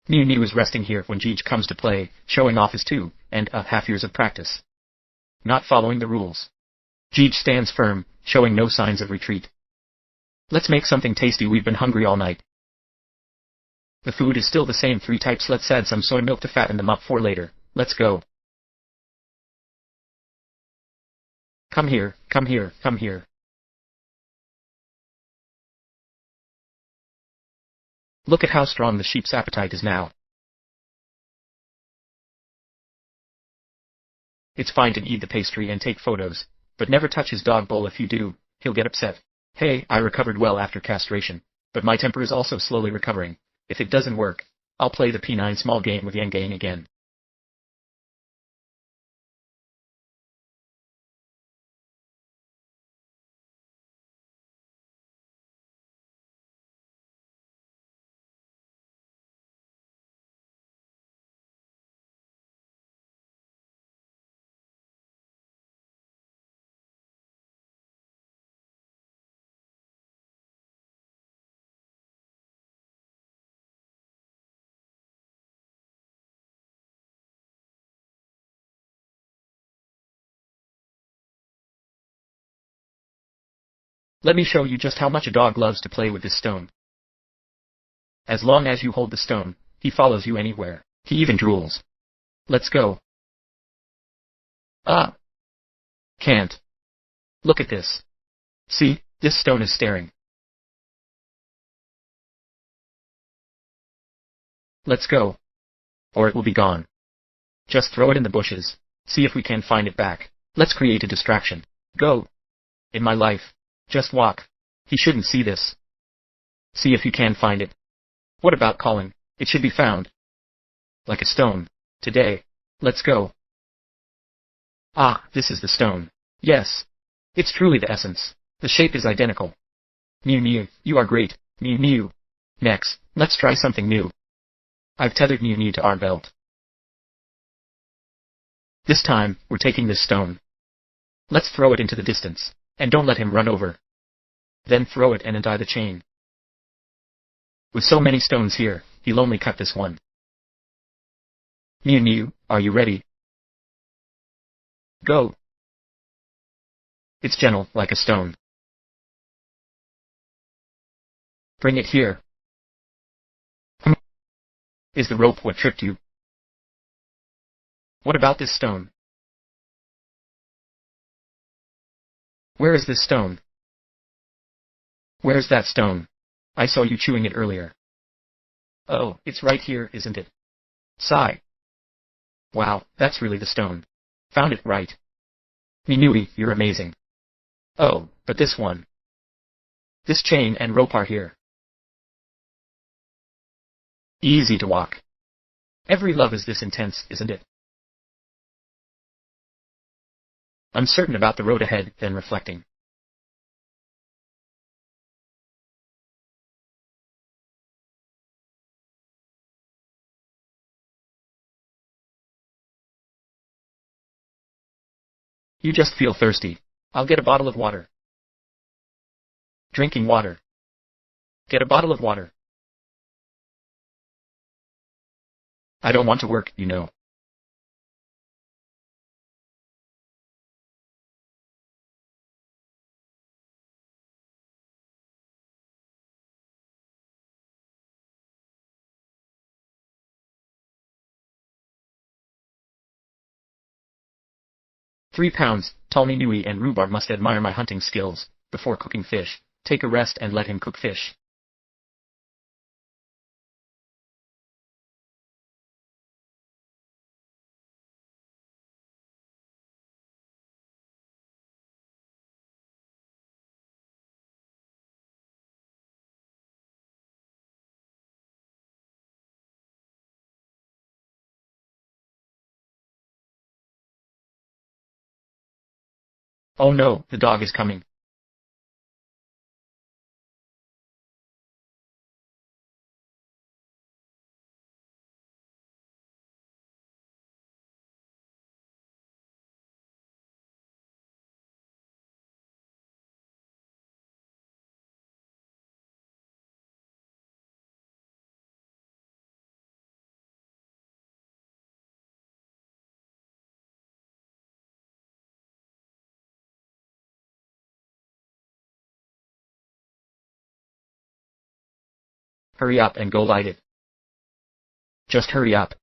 Mew is resting here when Jeej comes to play, showing off his 2.5 years of practice. Not following the rules. Jeej stands firm, showing no signs of retreat. Let's make something tasty, we've been hungry all night. The food is still the same 3 types, let's add some soy milk to fatten them up for later, let's go. Come here, come here, come here. Look at how strong the sheep's appetite is now. It's fine to eat the pastry and take photos, but never touch his dog bowl. If you do, he'll get upset. Hey, I recovered well after castration, but my temper is also slowly recovering. If it doesn't work, I'll play the P9 small game with Yang Gang again. Let me show you just how much a dog loves to play with this stone. As long as you hold the stone, he follows you anywhere. He even drools. Let's go. Ah! Can't. Look at this. See, this stone is staring. Let's go. Or it will be gone. Just throw it in the bushes. See if we can find it back. Let's create a distraction. Go. In my life. Just walk. He shouldn't see this. See if you can find it. What about calling? It should be found. Like a stone. Today. Let's go. Ah, this is the stone. Yes. It's truly the essence. The shape is identical. Mew, you are great. Mew. Next, let's try something new. I've tethered Mew to our belt. This time, we're taking this stone. Let's throw it into the distance. And don't let him run over. Then throw it and untie the chain. With so many stones here, he'll only cut this one. Mew, are you ready? Go. It's gentle, like a stone. Bring it here. Is the rope what tripped you? What about this stone? Where is this stone? Where's that stone? I saw you chewing it earlier. Oh, it's right here, isn't it? Sigh. Wow, that's really the stone. Found it right. Mew, you're amazing. Oh, but this one. This chain and rope are here. Easy to walk. Every love is this intense, isn't it? Uncertain about the road ahead, then reflecting. You just feel thirsty. I'll get a bottle of water. Drinking water. Get a bottle of water. I don't want to work, you know. £3, tall Mew and Rhubarb must admire my hunting skills. Before cooking fish, take a rest and let him cook fish. Oh no, the dog is coming. Hurry up and go light it. Just hurry up.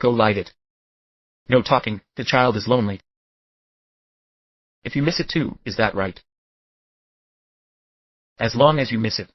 Go light it. No talking, the child is lonely. If you miss it too, is that right? As long as you miss it.